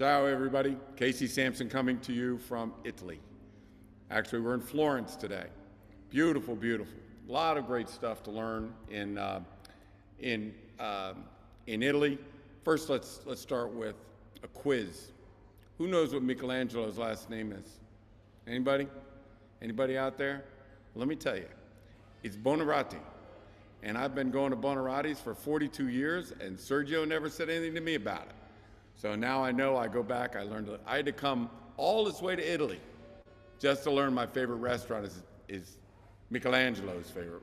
Ciao everybody, Casey Samson coming to you from Italy. Actually, we're in Florence today. Beautiful, beautiful. A lot of great stuff to learn in Italy. First, let's start with a quiz. Who knows what Michelangelo's last name is? Anybody? Anybody out there? Let me tell you, it's Buonarroti. And I've been going to Buonarroti's for 42 years, and Sergio never said anything to me about it. So now I know. I go back, I had to come all this way to Italy just to learn my favorite restaurant is Michelangelo's favorite.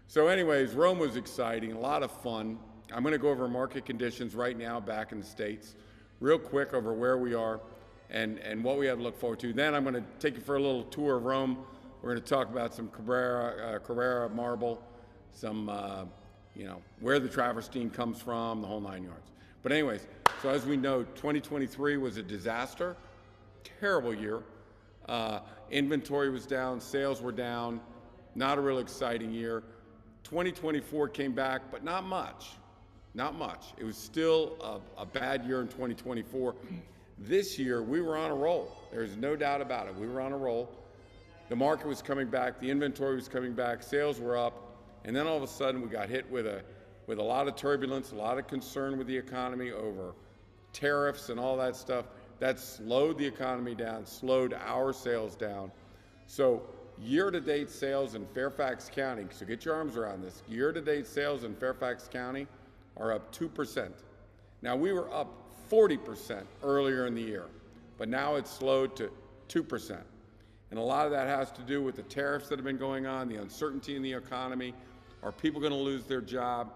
So anyways, Rome was exciting, a lot of fun. I'm gonna go over market conditions right now back in the States, real quick over where we are and what we have to look forward to. Then I'm gonna take you for a little tour of Rome. We're gonna talk about some Carrara marble, some, where the travertine comes from, the whole 9 yards. But anyways, so as we know, 2023 was a disaster, terrible year. Inventory was down, sales were down, not a real exciting year. 2024 came back, but not much, not much. It was still a bad year in 2024. This year, we were on a roll. There's no doubt about it. We were on a roll. The market was coming back, the inventory was coming back, sales were up, and then all of a sudden we got hit with a lot of turbulence, a lot of concern with the economy over tariffs and all that stuff. That slowed the economy down, slowed our sales down. So year-to-date sales in Fairfax County, so get your arms around this, year-to-date sales in Fairfax County are up 2%. Now we were up 40% earlier in the year, but now it's slowed to 2%. And a lot of that has to do with the tariffs that have been going on, the uncertainty in the economy. Are people gonna lose their job?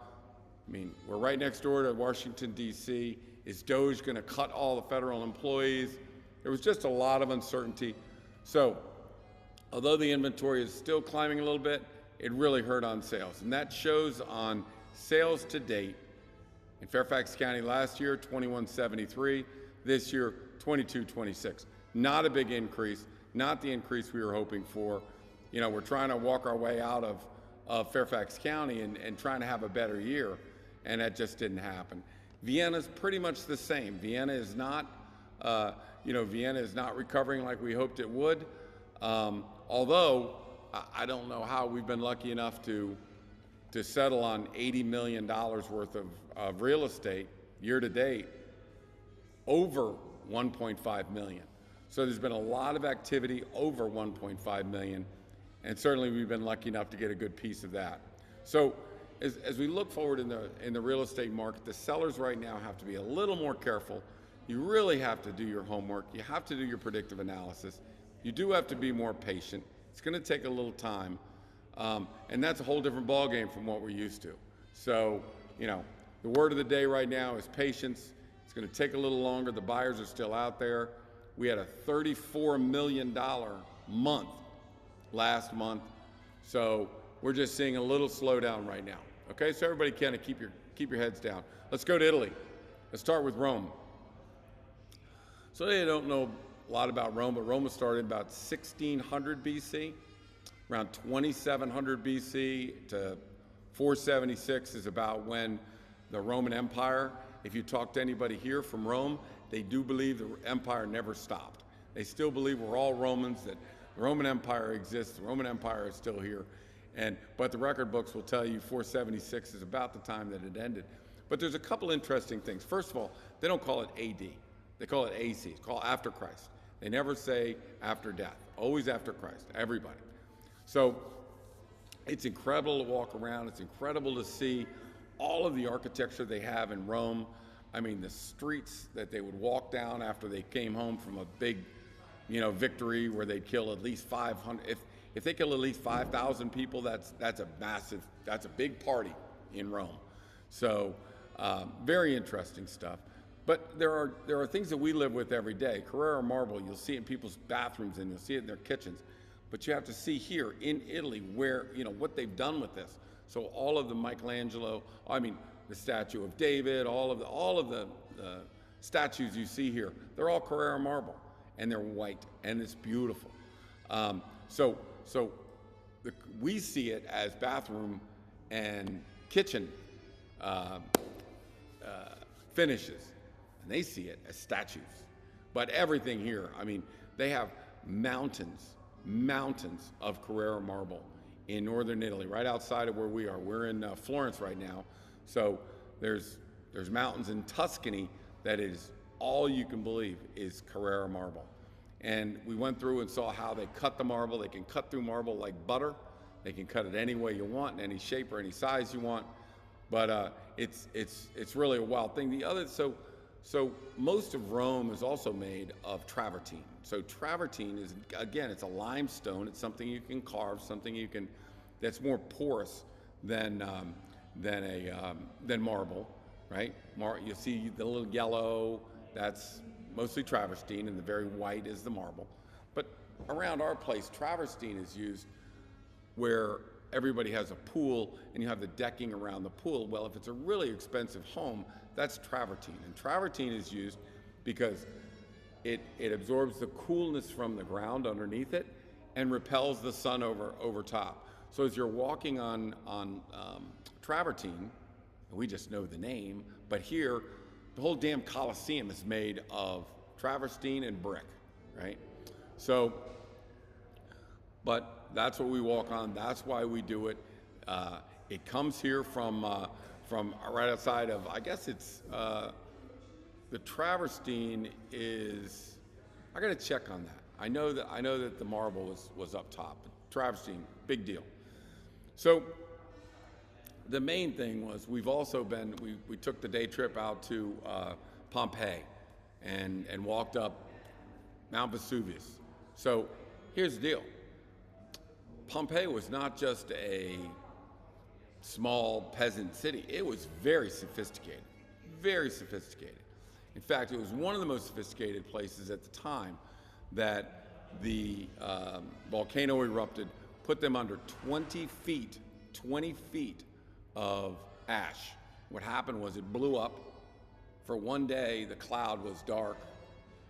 I mean, we're right next door to Washington, D.C. Is DOJ going to cut all the federal employees? There was just a lot of uncertainty. So, although the inventory is still climbing a little bit, it really hurt on sales. And that shows on sales to date. In Fairfax County last year, 2173. This year, 2226. Not a big increase, not the increase we were hoping for. You know, we're trying to walk our way out of Fairfax County and trying to have a better year. And that just didn't happen. Vienna's pretty much the same. Vienna is not, Vienna is not recovering like we hoped it would. Although I don't know how we've been lucky enough to settle on $80 million worth of real estate year to date, over 1.5 million. So there's been a lot of activity over 1.5 million, and certainly we've been lucky enough to get a good piece of that. So as we look forward in the real estate market, the sellers right now have to be a little more careful. You really have to do your homework. You have to do your predictive analysis. You do have to be more patient. It's going to take a little time, and that's a whole different ballgame from what we're used to. So, the word of the day right now is patience. It's going to take a little longer. The buyers are still out there. We had a $34 million month last month, so we're just seeing a little slowdown right now. Okay, so everybody kind of keep your heads down. Let's go to Italy. Let's start with Rome. So they don't know a lot about Rome, but Rome was started about 1600 BC. Around 2700 BC to 476 is about when the Roman Empire, if you talk to anybody here from Rome, they do believe the empire never stopped. They still believe we're all Romans, that the Roman Empire exists, the Roman Empire is still here. But the record books will tell you 476 is about the time that it ended. But there's a couple interesting things. First of all, they don't call it AD. They call it AC. It's called after Christ. They never say after death. Always after Christ, everybody. So it's incredible to walk around. It's incredible to see all of the architecture they have in Rome. I mean, the streets that they would walk down after they came home from a big, victory where they'd kill at least 500. If they kill at least 5,000 people, that's a big party in Rome. So very interesting stuff. But there are things that we live with every day. Carrara marble, you'll see it in people's bathrooms and you'll see it in their kitchens. But you have to see here in Italy where, what they've done with this. So all of the Michelangelo, the statue of David, all of the statues you see here, they're all Carrara marble, and they're white, and it's beautiful. We see it as bathroom and kitchen finishes. And they see it as statues. But everything here, I mean, they have mountains of Carrara marble in northern Italy, right outside of where we are. We're in Florence right now. So there's mountains in Tuscany that is all you can believe is Carrara marble. And we went through and saw how they cut the marble. They can cut through marble like butter. They can cut it any way you want, in any shape or any size you want. But it's really a wild thing. The other, so most of Rome is also made of travertine. So travertine is, again, it's a limestone. It's something you can carve, something you can, that's more porous than marble, right? You see the little yellow, that's mostly travertine, and the very white is the marble. But around our place, travertine is used where everybody has a pool and you have the decking around the pool. Well, if it's a really expensive home, that's travertine. And travertine is used because it absorbs the coolness from the ground underneath it and repels the sun over top. So as you're walking on travertine, we just know the name, but here, the whole damn Colosseum is made of travertine and brick, right? So, but that's what we walk on. That's why we do it. It comes here from right outside of, I guess it's, the travertine is, I got to check on that. I know that the marble was up top. Travertine, big deal. So the main thing was we've also been, we took the day trip out to Pompeii and walked up Mount Vesuvius. So here's the deal. Pompeii was not just a small peasant city. It was very sophisticated, very sophisticated. In fact, it was one of the most sophisticated places at the time that the volcano erupted, put them under 20 feet of ash. What happened was it blew up. For one day, the cloud was dark,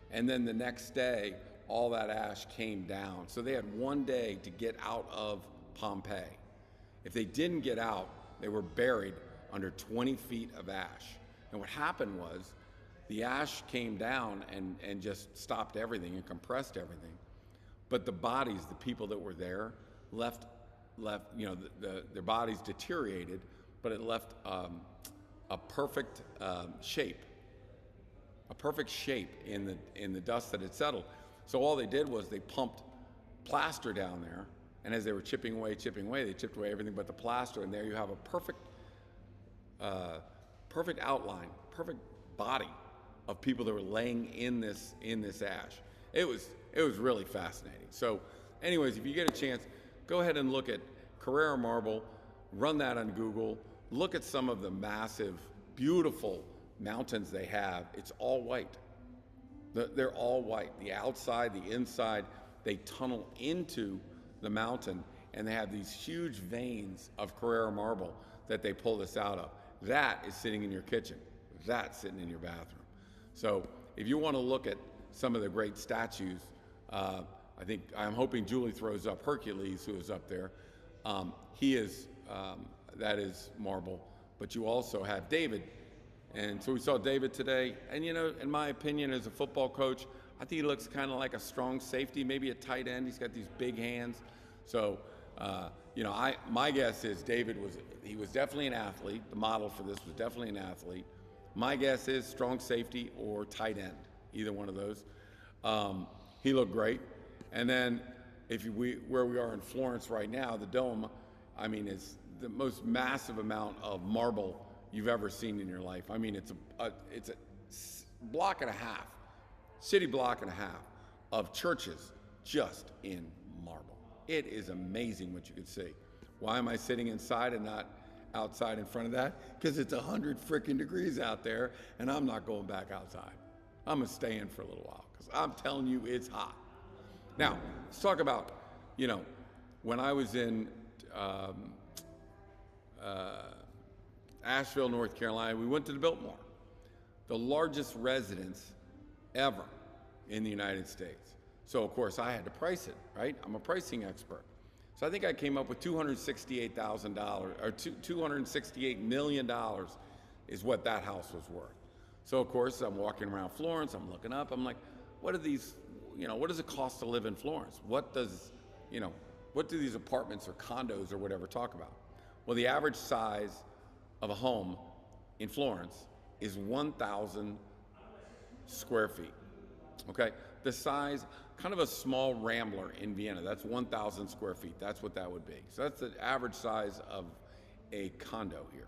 and then the next day, all that ash came down. So they had one day to get out of Pompeii. If they didn't get out, they were buried under 20 feet of ash. And what happened was the ash came down and just stopped everything and compressed everything. But the bodies, the people that were there, left, you know, their bodies deteriorated, but it left a perfect shape in the dust that had settled. So all they did was they pumped plaster down there, and as they were chipping away, they chipped away everything but the plaster, and there you have a perfect outline, perfect body of people that were laying in this ash. It was really fascinating. So anyways, if you get a chance, go ahead and look at Carrara marble, run that on Google, look at some of the massive, beautiful mountains they have. It's all white. They're all white. The outside, the inside, they tunnel into the mountain, and they have these huge veins of Carrara marble that they pull this out of. That is sitting in your kitchen. That's sitting in your bathroom. So if you want to look at some of the great statues, I'm hoping Julie throws up Hercules, who is up there. That is marble. But you also have David. And so we saw David today, and you know, in my opinion as a football coach, I think he looks kind of like a strong safety, maybe a tight end. He's got these big hands. So, you know, my guess is David was definitely an athlete. The model for this was definitely an athlete. My guess is strong safety or tight end, either one of those. He looked great. And then where we are in Florence right now, the dome, I mean, it's the most massive amount of marble you've ever seen in your life. I mean, it's a block and a half, city block and a half of churches just in marble. It is amazing what you can see. Why am I sitting inside and not outside in front of that? Because it's 100 freaking degrees out there, and I'm not going back outside. I'm gonna stay in for a little while, because I'm telling you, it's hot. Now, let's talk about, you know, when I was in Asheville, North Carolina, we went to the Biltmore, the largest residence ever in the United States. So of course I had to price it, right? I'm a pricing expert. So I think I came up with $268,000, or $268 million is what that house was worth. So of course, I'm walking around Florence, I'm looking up, I'm like, what are these, what does it cost to live in Florence? What does, what do these apartments or condos or whatever talk about? Well, the average size of a home in Florence is 1,000 square feet, okay? The size, kind of a small Rambler in Vienna, that's 1,000 square feet, that's what that would be. So that's the average size of a condo here.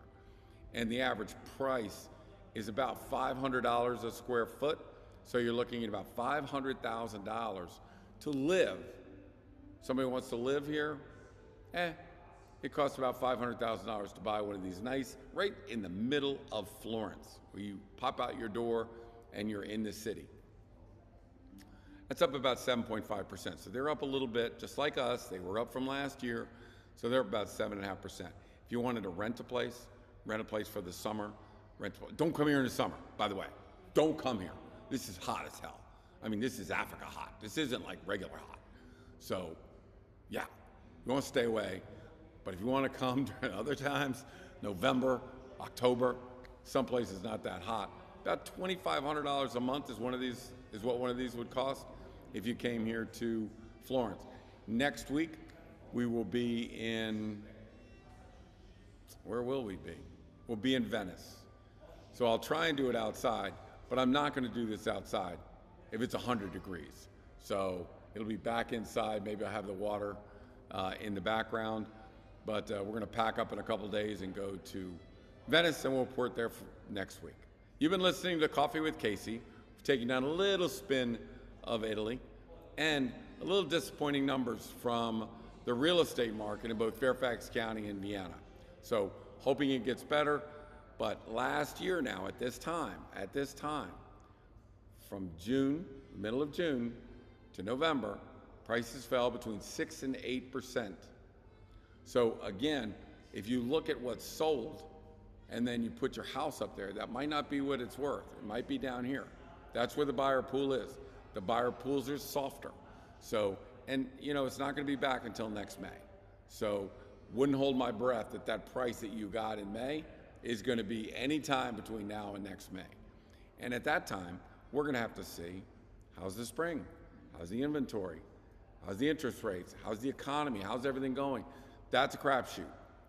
And the average price is about $500 a square foot. So you're looking at about $500,000 to live. Somebody wants to live here, it costs about $500,000 to buy one of these nice, right in the middle of Florence, where you pop out your door and you're in the city. That's up about 7.5%. So they're up a little bit, just like us. They were up from last year, so they're about 7.5%. If you wanted to rent a place for the summer, don't come here in the summer, by the way. Don't come here. This is hot as hell. I mean, this is Africa hot. This isn't like regular hot. So, yeah, you want to stay away. But if you want to come during other times, November, October, some places not that hot. About $2,500 a month is what one of these would cost if you came here to Florence. Next week, we will be in, where will we be? We'll be in Venice. So I'll try and do it outside, but I'm not going to do this outside if it's 100 degrees. So it'll be back inside. Maybe I'll have the water in the background, but we're going to pack up in a couple days and go to Venice, and we'll port there for next week. You've been listening to Coffee with Casey. We're taking down a little spin of Italy and a little disappointing numbers from the real estate market in both Fairfax County and Vienna. So hoping it gets better. But last year now, at this time, from June, middle of June to November, prices fell between 6 and 8%. So again, if you look at what's sold and then you put your house up there, that might not be what it's worth. It might be down here. That's where the buyer pool is. The buyer pools are softer. So, and it's not going to be back until next May. So wouldn't hold my breath that that price that you got in May is going to be any time between now and next May. And at that time, we're going to have to see, how's the spring? How's the inventory? How's the interest rates? How's the economy? How's everything going? That's a crapshoot.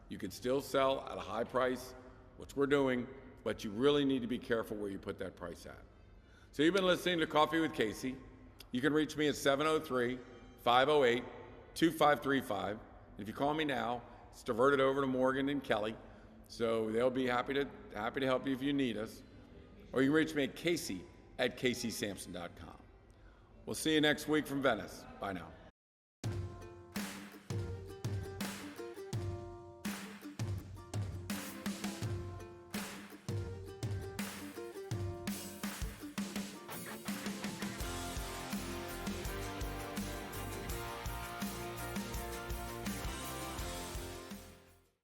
You can still sell at a high price, which we're doing, but you really need to be careful where you put that price at. So you've been listening to Coffee with Casey. You can reach me at 703-508-2535. If you call me now, it's diverted over to Morgan and Kelly. So they'll be happy to help you if you need us. Or you can reach me at Casey@CaseySamson.com. We'll see you next week from Venice. Bye now.